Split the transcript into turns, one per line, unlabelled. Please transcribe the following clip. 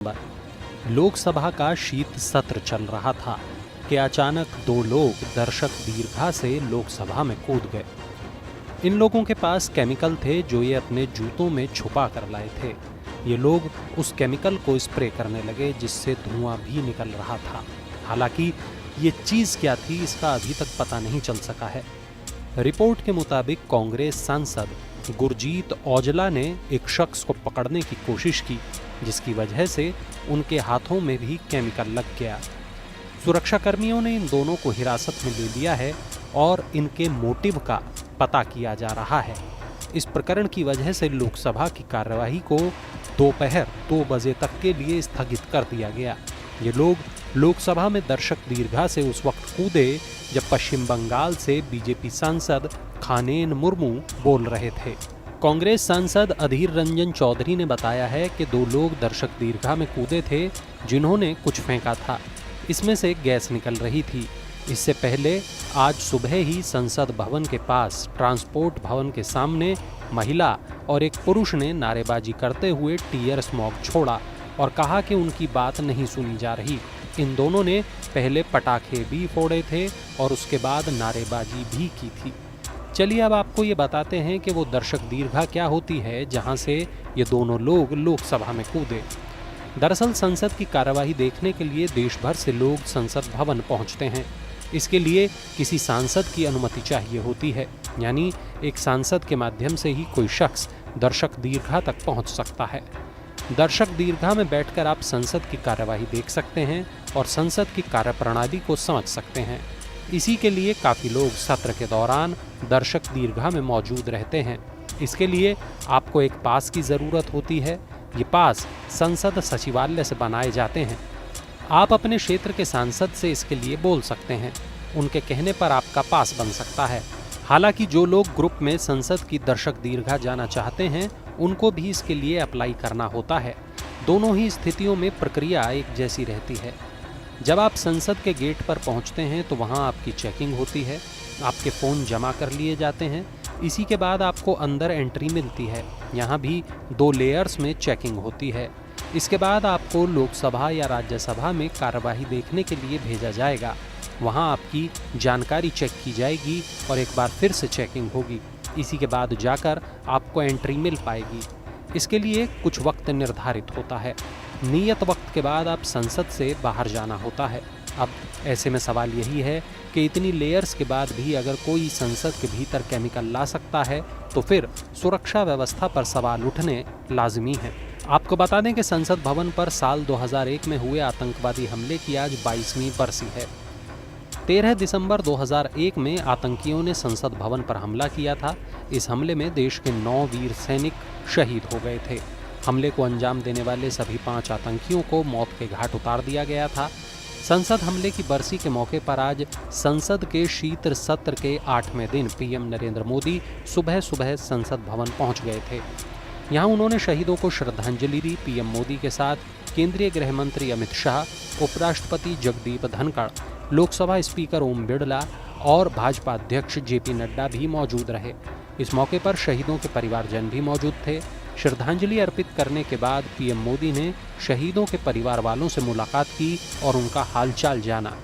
लोकसभा का शीत सत्र चल रहा था कि अचानक दो लोग दर्शक दीर्घा से लोकसभा में कूद गए। इन लोगों के पास केमिकल थे जो ये अपने जूतों में छुपा कर लाए थे। ये लोग उस केमिकल को स्प्रे करने लगे जिससे धुआं भी निकल रहा था। हालांकि ये चीज़ क्या थी इसका अभी तक पता नहीं चल सका है। रिपोर्ट के मुताबिक कांग्रेस सांसद गुरजीत औजला ने एक शख्स को पकड़ने की कोशिश की जिसकी वजह से उनके हाथों में भी केमिकल लग गया। सुरक्षाकर्मियों ने इन दोनों को हिरासत में ले लिया है और इनके मोटिव का पता किया जा रहा है। इस प्रकरण की वजह से लोकसभा की कार्यवाही को दोपहर 2 बजे तक के लिए स्थगित कर दिया गया। ये लोग लोकसभा में दर्शक दीर्घा से उस वक्त कूदे जब पश्चिम बंगाल से बीजेपी सांसद खानेन मुर्मू बोल रहे थे। कांग्रेस सांसद अधीर रंजन चौधरी ने बताया है कि दो लोग दर्शक दीर्घा में कूदे थे जिन्होंने कुछ फेंका था। इसमें से गैस निकल रही थी। इससे पहले आज सुबह ही संसद भवन के पास ट्रांसपोर्ट भवन के सामने महिला और एक पुरुष ने नारेबाजी करते हुए टीयर स्मॉग छोड़ा और कहा कि उनकी बात नहीं सुनी जा रही। इन दोनों ने पहले पटाखे भी फोड़े थे और उसके बाद नारेबाजी भी की थी। चलिए अब आपको ये बताते हैं कि वो दर्शक दीर्घा क्या होती है जहां से ये दोनों लोग लोकसभा में कूदे। दरअसल संसद की कार्यवाही देखने के लिए देश भर से लोग संसद भवन पहुंचते हैं। इसके लिए किसी सांसद की अनुमति चाहिए होती है, यानी एक सांसद के माध्यम से ही कोई शख्स दर्शक दीर्घा तक पहुंच सकता है। दर्शक दीर्घा में बैठकर आप संसद की कार्यवाही देख सकते हैं और संसद की कार्यप्रणाली को समझ सकते हैं। इसी के लिए काफ़ी लोग सत्र के दौरान दर्शक दीर्घा में मौजूद रहते हैं। इसके लिए आपको एक पास की ज़रूरत होती है। ये पास संसद सचिवालय से बनाए जाते हैं। आप अपने क्षेत्र के सांसद से इसके लिए बोल सकते हैं। उनके कहने पर आपका पास बन सकता है। हालांकि जो लोग ग्रुप में संसद की दर्शक दीर्घा जाना चाहते हैं उनको भी इसके लिए अप्लाई करना होता है। दोनों ही स्थितियों में प्रक्रिया एक जैसी रहती है। जब आप संसद के गेट पर पहुंचते हैं तो वहां आपकी चेकिंग होती है। आपके फ़ोन जमा कर लिए जाते हैं। इसी के बाद आपको अंदर एंट्री मिलती है। यहाँ भी 2 लेयर्स में चेकिंग होती है। इसके बाद आपको लोकसभा या राज्यसभा में कार्यवाही देखने के लिए भेजा जाएगा। वहाँ आपकी जानकारी चेक की जाएगी और एक बार फिर से चेकिंग होगी। इसी के बाद जाकर आपको एंट्री मिल पाएगी। इसके लिए कुछ वक्त निर्धारित होता है। नियत वक्त के बाद आप संसद से बाहर जाना होता है। अब ऐसे में सवाल यही है कि इतनी लेयर्स के बाद भी अगर कोई संसद के भीतर केमिकल ला सकता है तो फिर सुरक्षा व्यवस्था पर सवाल उठने लाजमी हैं। आपको बता दें कि संसद भवन पर साल 2001 में हुए आतंकवादी हमले की आज 22वीं बरसी है। 13 दिसंबर 2001 में आतंकियों ने संसद भवन पर हमला किया था। इस हमले में देश के 9 वीर सैनिक शहीद हो गए थे। हमले को अंजाम देने वाले सभी 5 आतंकियों को मौत के घाट उतार दिया गया था। संसद हमले की बरसी के मौके पर आज संसद के शीत सत्र के 8वें दिन पीएम नरेंद्र मोदी सुबह सुबह संसद भवन पहुंच गए थे। यहाँ उन्होंने शहीदों को श्रद्धांजलि दी। पीएम मोदी के साथ केंद्रीय गृह मंत्री अमित शाह, उपराष्ट्रपति जगदीप धनखड़, लोकसभा स्पीकर ओम बिरला और भाजपा अध्यक्ष जेपी नड्डा भी मौजूद रहे। इस मौके पर शहीदों के परिवारजन भी मौजूद थे। श्रद्धांजलि अर्पित करने के बाद पीएम मोदी ने शहीदों के परिवार वालों से मुलाकात की और उनका हालचाल जाना।